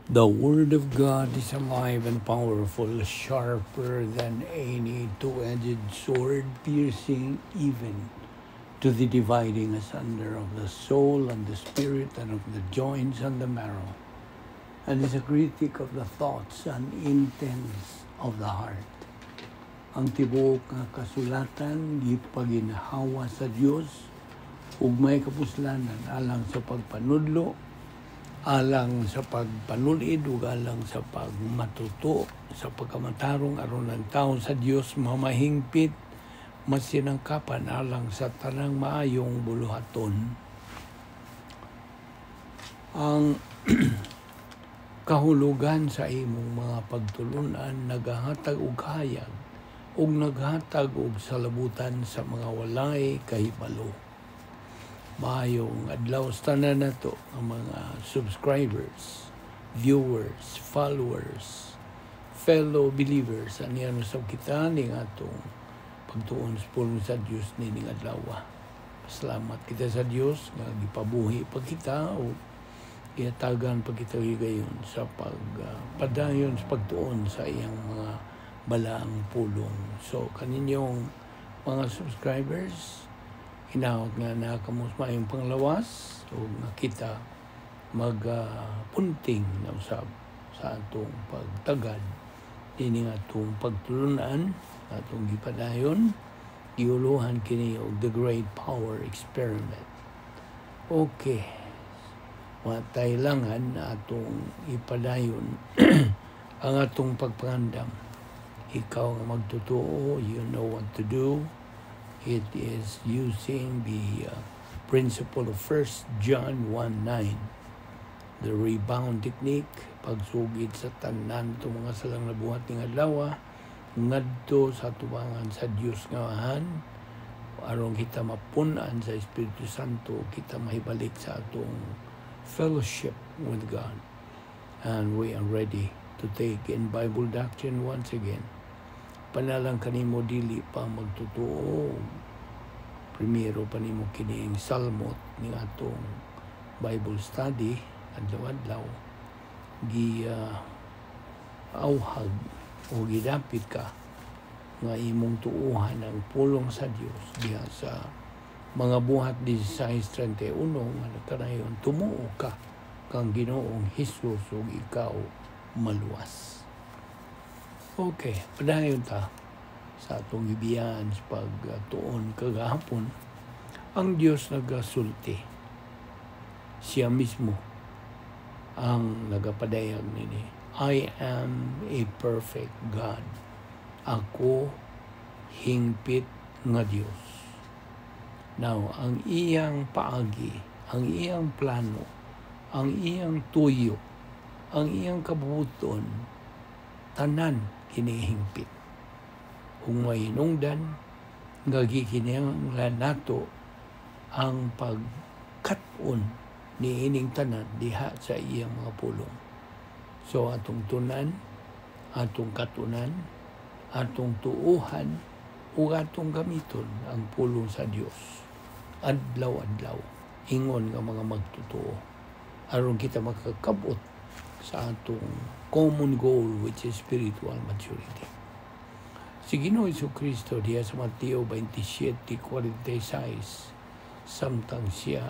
The Word of God is alive and powerful, sharper than any two-edged sword, piercing even to the dividing asunder of the soul and the spirit and of the joints and the marrow, and is a critic of the thoughts and intents of the heart. Ang tibuok nga kasulatan gipaginhawa sa Dios ug may kapuslanan alang sa pagpanudlo, alang sa pagpanulid ug alang sa pagmatuto sa pagkamatarong aron ang tawo sa Dios mamahingpit masinangkapan alang sa tanang maayong buluhaton. Ang kahulugan sa imong mga pagtulunan nagahatag og hayag ug naghatag og salabutan sa mga walay kahibalo. Maayong adlaw sa tanan nato ang mga subscribers, viewers, followers, fellow believers aniya sa kita ning atong pagtuon sa pulong sa Dios nining adlaw. Salamat kita sa Dios nga gipabuhi pa kita o iatagan pa kita gayon sa padayon sa pagtuon sa iyang mga balaang pulong. So kaninyong mga subscribers, hinahot nga na kamos maayong panglawas o nakita magpunting na usab sa atong pagtagad ini atong pagtulunan atong gipadayon giuluhan kini og the great power experiment. Okay, matay langan na atong ipadayon ang atong pagpangandam. Ikaw nga magtotoo, you know what to do. It is using the principle of 1 John 1:9, the rebound technique, pagsugid sa tanan itong mga salang nabuhat ng adlaw, ngadto sa tubangan sa Dios ngahan, aron kita mapunan sa Espiritu Santo, kita mahibalik sa atong fellowship with God. And we are ready to take in Bible doctrine once again. Panalang kanimo dili pa magtutuo. Primero panimo kining salmot ning atong Bible study adlaw-adlaw auhag o gidapit ka nga imong tuuhan ang pulong sa Dios diha sa mga buhat 16:31 nga nagkanayon tumuo ka kang Ginoong Hesus ug ikaw maluwas. Okay, padayon ta sa atong gibiyan sa pagtuon kagahapon. Ang Dios nagasulti. Siya mismo ang nagapadayag nini. I am a perfect God. Ako hingpit nga Dios. Now, ang iyang paagi, ang iyang plano, ang iyang tuyo, ang iyang kabuton, tanan kinihingpit. Kung may hinungdan, gagikinahanglan nato ang pagkat-on ni ining tanan diha sa iyang mga pulong. So atong tunan, atong katunan, atong tuuhan, ug atong gamiton ang pulong sa Dios adlaw-adlaw. Ingon nga mga magtotoo aron kita makakabot sa atong common goal, which is spiritual maturity. Si Ginoong Jesucristo diya sa Mateo 27:46, samtang siya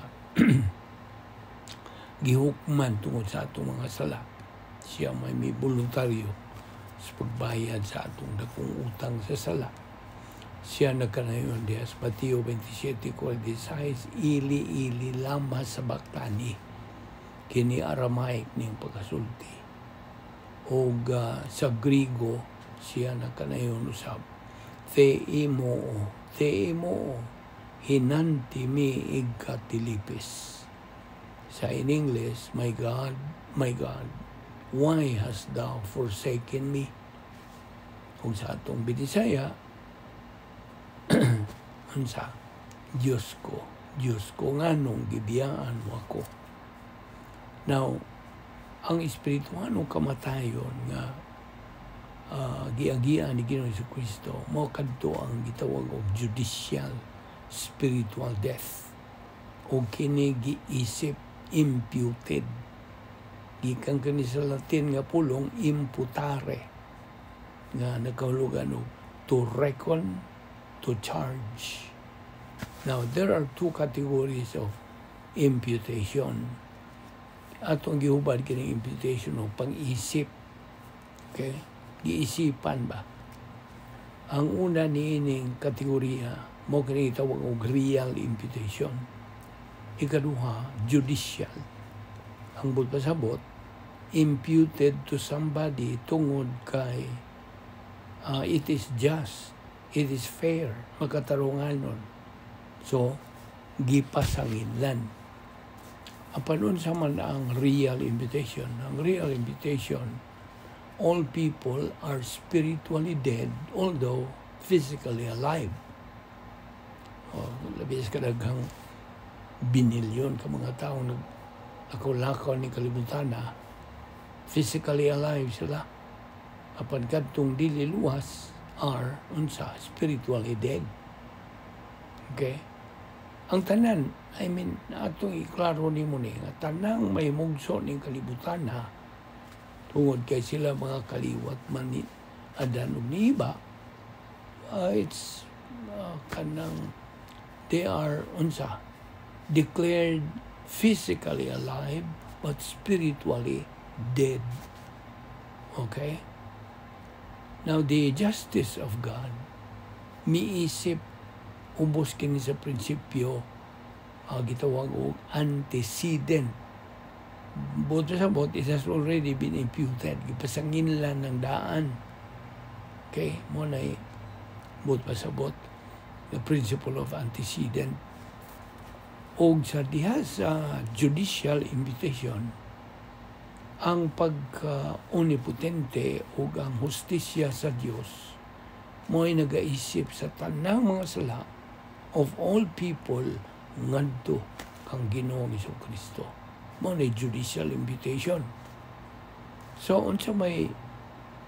gihukman tungod sa atong mga sala, siya may voluntaryo sa pagbayad sa atong dakong utang sa sala. Siya nagkanayon diya sa Mateo 27:46, ili lama sa baktani, kini Aramaic ning pagkasulti. O sa Griego, siya nakanayon usab. Theimo, hinanti mi igkatilipis. Sa in English, my God, why hast thou forsaken me? Kung sa atong Binisaya, unsa, Diyos ko, nganong gibiyaan mo ako. Now, ang espirituhanong kamatayon nga giagian ni Ginoong Jesucristo mao kadto ang gitawag og judicial spiritual death o kini giisip imputed gikan kani sa Latin nga pulong imputare, nga nagkahulugan og to reckon, to charge. Now, there are two categories of imputation. Atong gihubad kini imputation o pang-isip. Okay? Giisipan ba? Ang una niining kategorya mo kini tawag og real imputation. Ikaduha, judicial. Ang pasabot, imputed to somebody tungod kay it is just, it is fair, magkatarunganon. So, gipasanginlan. Apanon sa man ang real imputation? Ang real imputation, all people are spiritually dead, although physically alive. Labis kadaghang binilyon ka mga taong naglaakaw ni kalibutan na physically alive sila. Apan kadtong dili luwas are unsa spiritually dead. Okay? Ang tanan, atong iklaro ni mo ni, nga tanang may mugso ni kalibutan na, tungod kay sila mga kaliwat man ni adan ug ni iba, it's kanang, they are declared physically alive, but spiritually dead. Okay? Now, the justice of God, miisip, ubos kini sa prinsipyo, gitawag og antecedent. Boto sa bot, it has already been imputed. Gipasangin lang ng daan. Okay? Muna bot pa sa bot, the principle of antecedent. O sa diha sa judicial imputation, ang pagka-omnipotente o ang hustisya sa Dios mo'y nagaisip sa tanang mga sala of all people ngadto kang Ginoong Jesucristo. Mo na judicial imputation. So, unsa may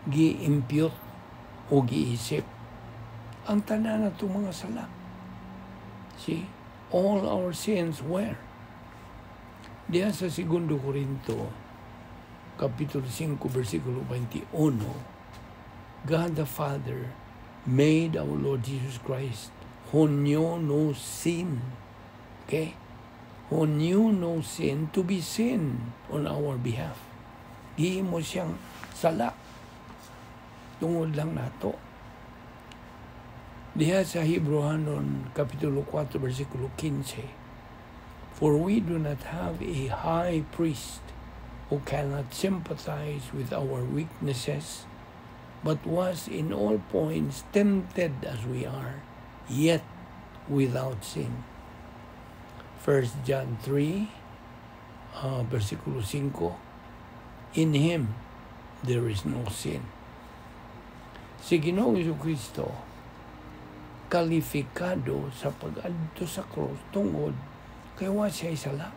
gi-impute o giisip ang tanan nato mga sala. See? All our sins were. Diyan sa 2 Corinto, Kapitulo 5, versikulo 21, God the Father made our Lord Jesus Christ who knew no sin. Okay? Who knew no sin to be sin on our behalf. Di mo siyang sala. Tungod lang nato. Diha sa Hebrehanon, Kapitulo 4, versikulo 15, for we do not have a high priest who cannot sympathize with our weaknesses, but was in all points tempted as we are, yet without sin. 1 John 3, versikulo 5, in Him there is no sin. Si Ginoong Jesucristo, kalifikado sa pag-adto sa cross tungod kay wa siya sala.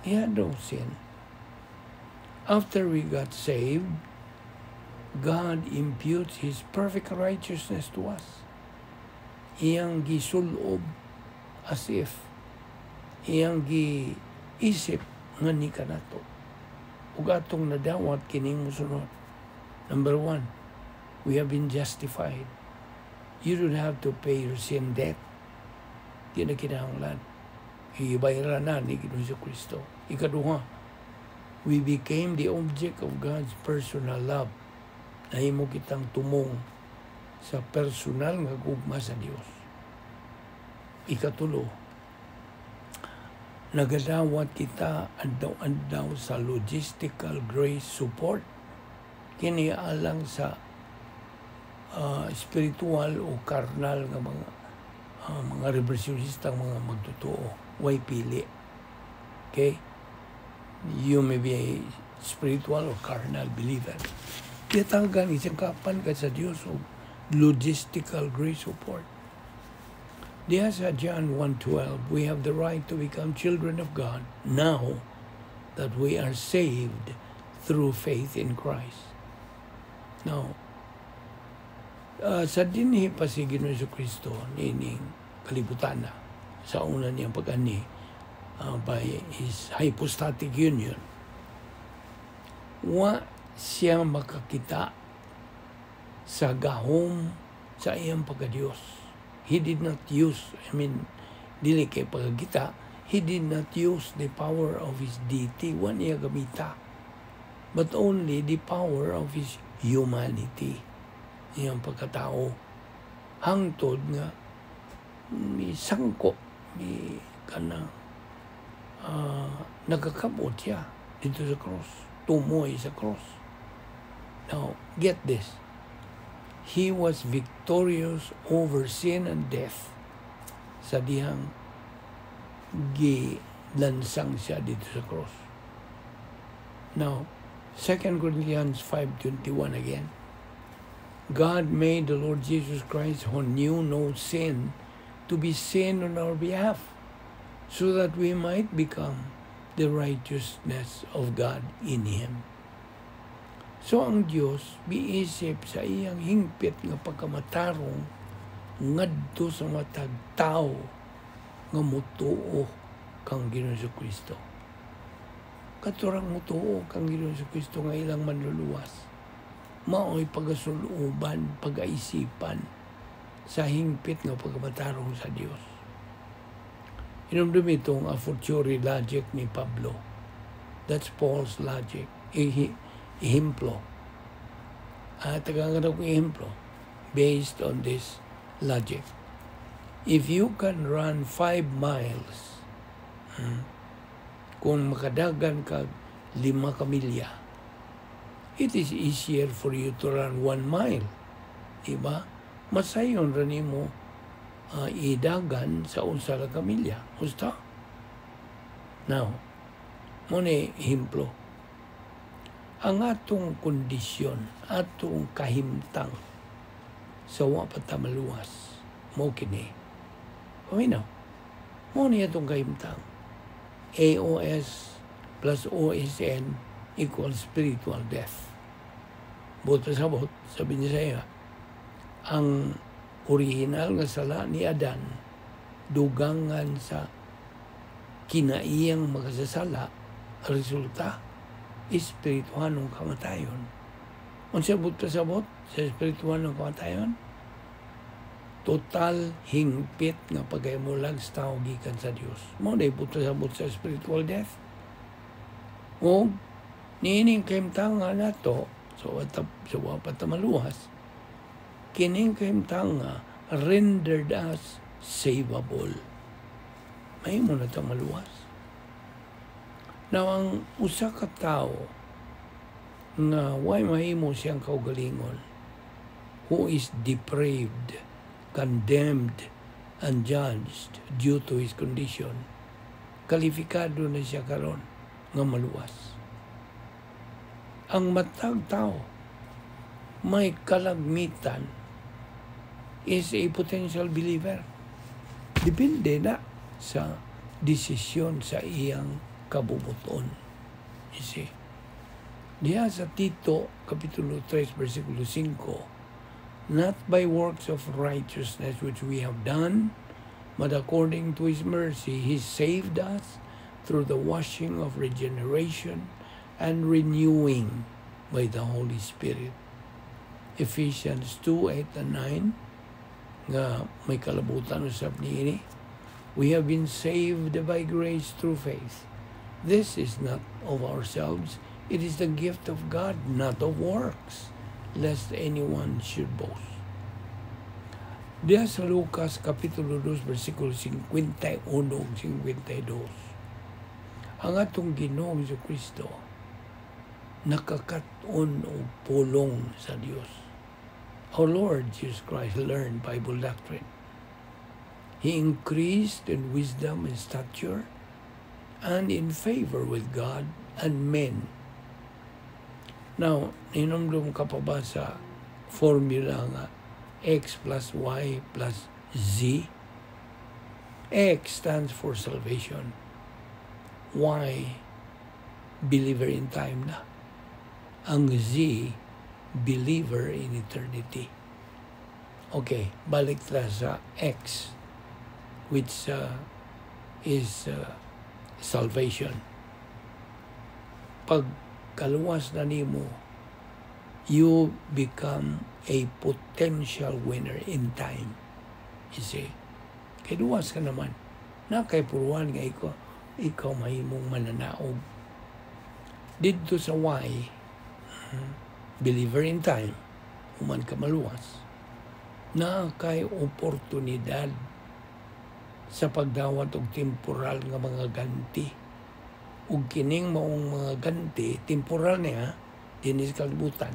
He had no sin. After we got saved, God imputes His perfect righteousness to us. Iyang gisulob as if iyang giisip nga ni kanato. Ug atong nadawat kining mosunod. Number 1, we have been justified. You don't have to pay your sin debt. Di na kinahanglan. Ibayaran na ni Ginoong Jesucristo. Ikaduha, we became the object of God's personal love. Nahimo kitang tumong sa personal nga gugma sa Dios. Ikatulo, nagadawat kita addaw-addaw sa logistical grace support. Kini alang sa spiritual o karnal nga mga reversionistang mga magtotoo. Way pili. Okay? You may be a spiritual or carnal believer. Tiyatanggan isang kapan ka sa Diyos o logistical grace support. Diya sa John 1:12, we have the right to become children of God now that we are saved through faith in Christ. Now, sa dinhi pa si Ginoong Jesucristo nining kalibutan na sa una niyang pag-ani by His hypostatic union. wa siya makakita sa gahom sa iyang pagkadiyos. He did not use, dili kay pagkakita, he did not use the power of his deity, wa niya gamita, but only the power of his humanity, iyang pagkatao. Hangtod nga, may sangko, may kanang nagkakabot siya dito sa cross, tumoy sa cross. Now, get this. He was victorious over sin and death sa dihang gilansang siya dito sa cross. Now, 2 Corinthians 5:21 again. God made the Lord Jesus Christ, who knew no sin, to be sin on our behalf, so that we might become the righteousness of God in Him. So ang Diyos biisip sa iyang hingpit nga pagkamatarong ngadto sa matag tao nga mutuo kang Ginoong Jesucristo. Katurang mutuo kang Ginoong Jesucristo nga ilang manluluwas. Mao'y pagasuluban, pag-aisipan sa hingpit nga pagkamatarong sa Diyos. Inumdum itong a fortiori logic ni Pablo. That's Paul's logic. Ehemplo. Tagangan ako ehemplo based on this logic. If you can run 5 miles, kung makadagan ka 5 kamilya, it is easier for you to run 1 mile. Diba? Masayon rin mo idagan sa unsa ka kamilya. Usta? Now, muna ehemplo. Ang atong kondisyon, atong kahimtang sa wapatamaluwas, mo kini. Paminaw, mo niya itong kahimtang. AOS plus OSN equals spiritual death. Buto sa bot, sabi niya sa iya, ang original nga sala ni Adan, dugangan sa kinaiyang makasasala, resulta, espirituanong kamatayon. Unsa buto sa bot sa espirituanong kamatayon? Total hingpit nga pagaymulag sa tao gikan sa Dios. Mao day buto sa bot sa spiritual death. O niining kahimtang nga nato so patamaluwas, kining kahimtang nga rendered us savable. May mo na itong maluwas. Now, ang usa ka tao nga way mahimo siyang kaugalingon, who is depraved, condemned, and judged due to his condition, kalifikado na siya karon nga maluwas. Ang matag tao may kalagmitan is a potential believer. Depende na sa desisyon sa iyang kabubuton. You see? Diya sa Tito, Kapitulo 3, versikulo 5, not by works of righteousness which we have done, but according to His mercy, He saved us through the washing of regeneration and renewing by the Holy Spirit. Ephesians 2:8 and 9, nga may kalabutan usab niini, we have been saved by grace through faith. This is not of ourselves, it is the gift of God, not of works, lest anyone should boast. Diya sa Lucas Kapitulo 2, versikulo 51 ug 52, ang atong Ginoong Jesucristo nakakat-on og pulong sa Dios. Our Lord Jesus Christ learned Bible doctrine. He increased in wisdom and stature and in favor with God and men. Now, ninumdum ka pa ba sa formula nga X plus Y plus Z? X stands for salvation. Y, believer in time na. Ang Z, believer in eternity. Okay, balik na sa X, which is salvation. Pag kaluwas na nimo, you become a potential winner in time. You see? Kay luwas ka naman. Na kay puruan nga ikaw mahimong mananaog. Dito sa why, believer in time, human ka maluwas, na kay oportunidad sa pagdawat og temporal nga mga ganti. Ug kining maong mga ganti, temporal niya, dinis kalibutan,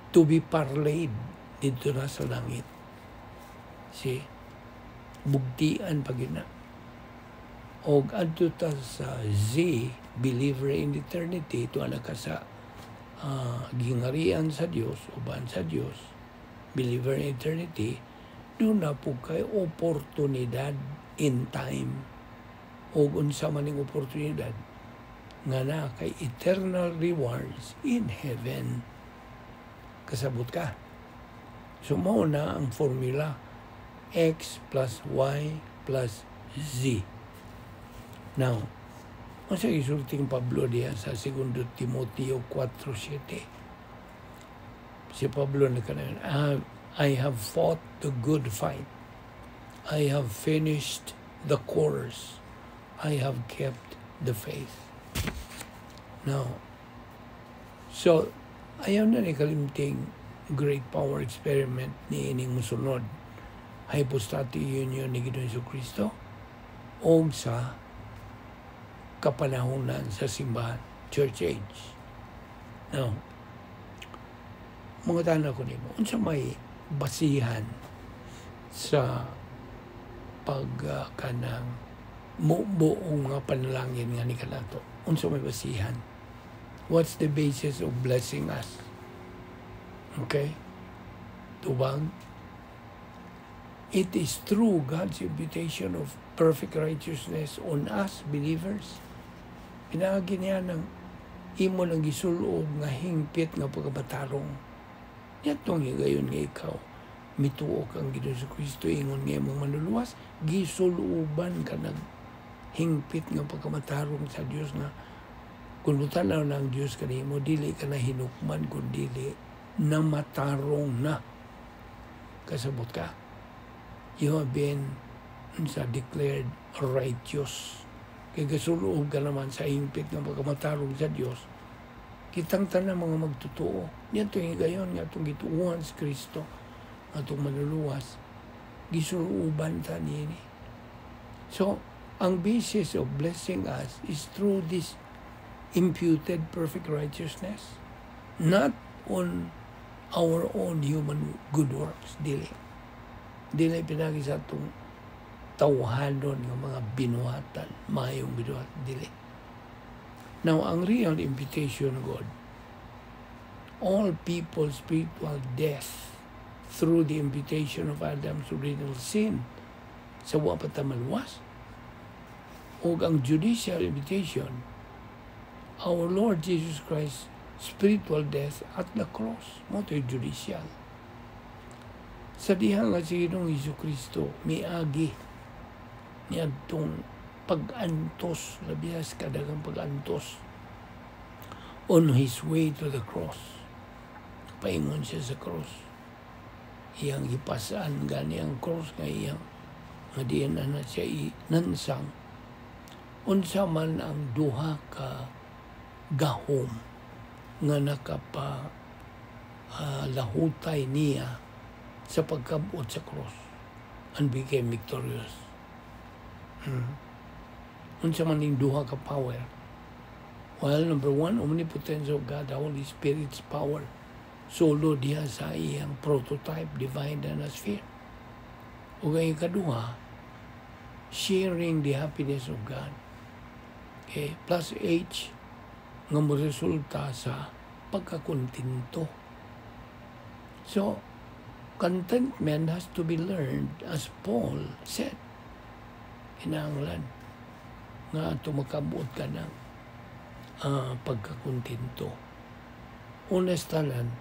to be parlayed dito na sa langit. See? Bugtian pag na. Og adto ta sa Z, believer in eternity, ito anak ka sa gingarian sa Dios, uban sa Dios, believer in eternity, doon na po kay oportunidad in time. O unsa man ning oportunidad nga na kay eternal rewards in heaven. Kasabot ka. So mao na ang formula X plus Y plus Z. Now, ang sa isulting Pablo diya sa 2 Timoteo 4:7. Si Pablo na kanan, I have fought the good fight. I have finished the course. I have kept the faith. Now, so, ayaw na ni kalimting great power experiment ni ining musunod. Hypostatic union ni Ginoong Jesucristo o sa kapanahunan sa simbahan, church age. Now, mga tana ko nimo, unsa may basihan sa pagkanang buong nga panalangin nga ni kanato. Unsa may basihan? What's the basis of blessing us? Okay? Tubang, it is through God's imputation of perfect righteousness on us, believers. Pinaagi niya ng imo ng gisulob nga hingpit nga pagkabatarong. Yatong higayon nga ikaw, mituo kang Ginoong Jesucristo, ingon nga imong manuluwas, gisuluban ka ng hingpit nga pagkamatarong sa Dios nga kung mutanaw na ang Diyos kanimo, dili ka na hinukman kundi na matarong na. Kasabot ka. You have been declared righteous. Kaya kasuloob ka naman sa hingpit nga pagkamatarong sa Diyos. Kitang tanang mga magtotoo. Yan itong higayon nga itong gituuhan sa Kristo nga itong manuluwas. Gisulooban ta niya. So, ang basis of blessing us is through this imputed perfect righteousness, not on our own human good works. Dili pinagi sa itong tawhanon ng mga binuhatan, mayong binuhatan. Dili. Now, ang real imputation, God, all people's spiritual death through the imputation of Adam's original sin sa wapat na maluwas. O ang judicial imputation, our Lord Jesus Christ spiritual death at the cross. Mo ito'y judicial. Sa diha nga si Ginoong Jesucristo, miagi niya itong pag-antos, labihas kadagang pag-antos on his way to the cross. Paingon siya sa cross. Iyang ipasaan gani ang cross nga iyang nga diyan na siya inansang. Unsa man ang duha ka gahom nga lahutay niya sa pagkabot sa cross and became victorious. Unsa man ning duha ka power? Well, number one, omnipotence of God, the Holy Spirit's power. Solo diha sa iyang prototype, divine atmosphere. O ang ikaduha, sharing the happiness of God. Okay, plus H nga resulta sa pagkakontinto. So, contentment has to be learned, as Paul said. Kinahanglan nga tumakabot ka ng pagkakontinto. Honestalan,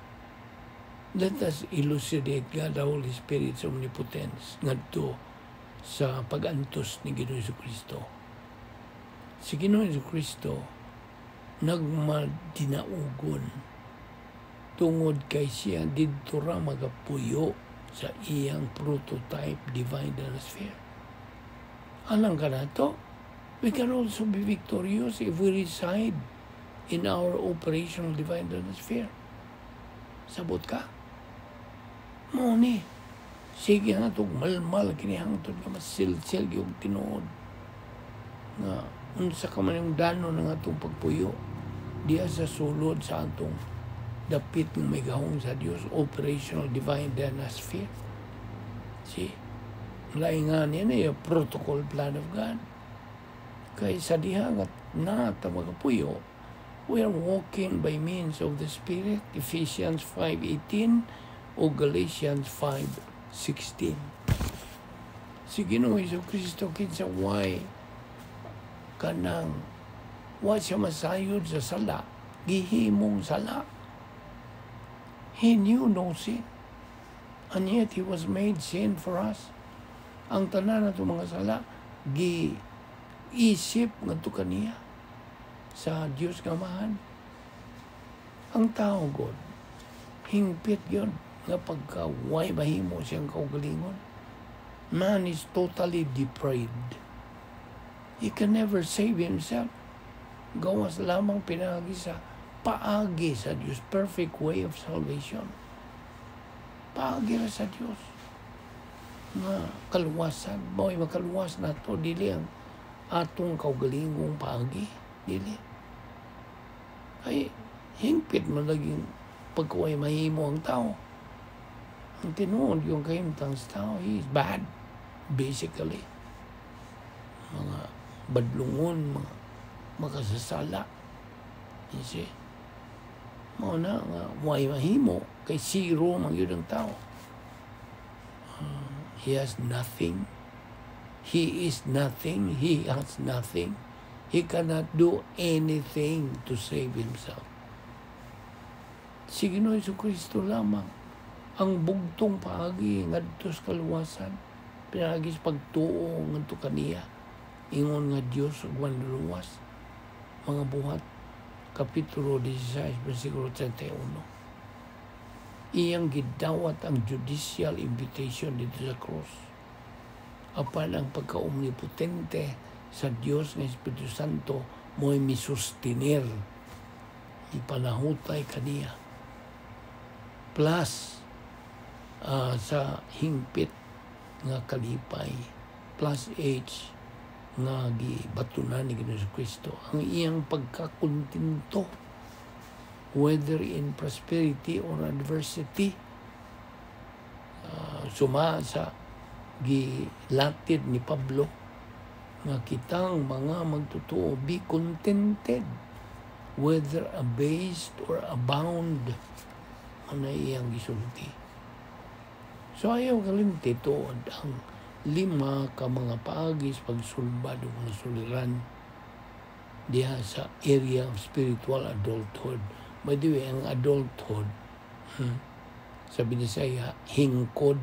let us elucidate God, the Holy Spirit's omnipotence ngadto sa pag-antos ni Ginoong Jesucristo. Si Ginoong Jesucristo nagmadinaugon tungod kay siya didto ra magapuyo sa iyang prototype divine sphere. Alang ka na to, we can also be victorious if we reside in our operational divine sphere. Sabot ka? Mo ni, sige na itong malmal, kinihangtod ka masilsil yung tinuod. Nga, unsa ka man yung dano ng atong pagpuyo, diya sa sulod sa atong dapit ng may gahong sa Diyos, operational divine sphere. See? Laingan yan ay protocol plan of God. Kaya sa dihangat na magapuyo, we are walking by means of the Spirit, Ephesians 5:18 o Galatians 5:16. Si Ginoong Jesucristo kinsa why kanang wa siya masayod sa sala, gihimong sala. He knew no sin, and yet He was made sin for us. Ang tanan nato mga sala, gi-isip ngadto kaniya sa Dios nga Amahan. Ang tao God, hingpit yun nga pagka-way mahimo siyang kaugalingon. Man is totally depraved. He can never save himself. Gawas lamang pinagi sa paagi sa Diyos, perfect way of salvation. Paagi ra sa Diyos. Nga kaluwasan, boy makaluwas na to, dili ang atong kaugalingong paagi, dili. Ay, hingpit man laging pagkaway mahimo ang tao. Ang tinuod yung kahimtang sa tao, he is bad, basically. Mga badlungon, mga makasasala. You see? Mao na nga way mahimo kay zero man yun ang tao. He has nothing. He is nothing. He has nothing. He cannot do anything to save himself. Si Ginoong Jesucristo lamang ang bugtong paagi ngadto sa kaluwasan, pinagi sa pagtuo ngadto kaniya, ingon nga Dios ug luwas. Mga buhat Kapitulo 16, versikulo 31. Iyang gidawat ang judicial invitation dito sa cross. Apan ang pagka-omnipotente sa Diyos ng Espiritu Santo mo'y misustinir, ipanahutay kaniya. Plus, sa hingpit nga kalipay, plus age, nga gibatunan ni Ginoong Kristo ang iyang pagkakuntinto, whether in prosperity or adversity. Suma sa gilatid ni Pablo nga kitang mga magtotoo, be contented whether abased or abound, ano iyang gisulti. So ayaw kalimti tuod ang 5 ka mga paagis pagsulbad o mga suliran diha sa area of spiritual adulthood. By the way, ang adulthood, sa Binisaya, hingkod.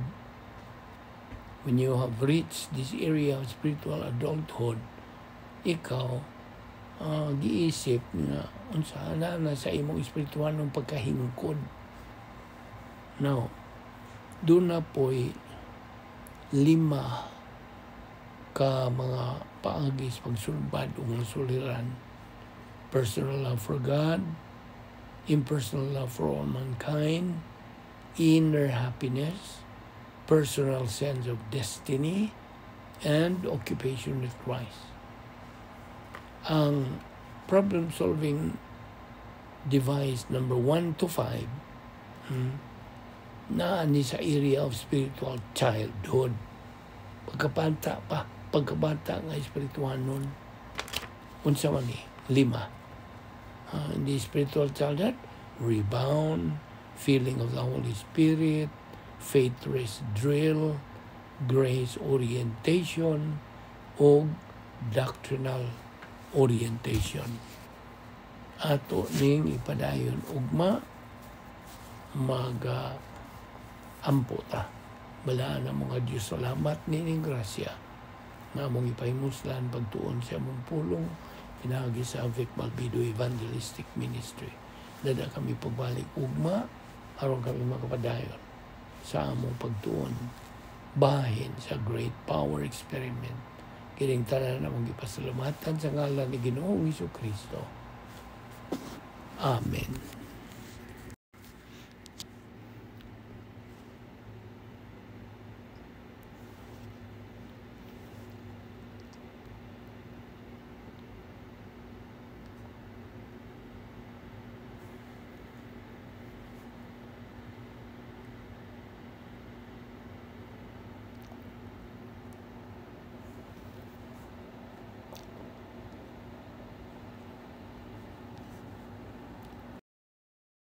When you have reached this area of spiritual adulthood, ikaw, giisip na unsa na sa imong espiritual ng pagkahingkod. Now, doon na po'y 5 ka mga paagis pagsulbad o mga suliran. Personal love for God, impersonal love for all mankind, inner happiness, personal sense of destiny, and occupation with Christ. Ang problem-solving device number 1 to 5 na ni sa area of spiritual childhood. Pagkabata nga espiritual nun. Unsa man ni? 5. In the spiritual childhood, rebound, feeling of the Holy Spirit, faith rest drill, grace orientation, o doctrinal orientation. Ato ning ipadayon ugma ampo ta. Balaan na mga Diyos, salamat nining grasya na mong ipahimuslan pagtuon sa mong pulong pinagi sa Vic Malbido Evangelistic Ministry. Dada kami pagbalik ugma, aron kami makapadayon sa among pagtuon bahin sa Great Power Experiment. Kining tanan na mong ipasalamatan sa ngalan ni Ginoong Hesukristo. Amen.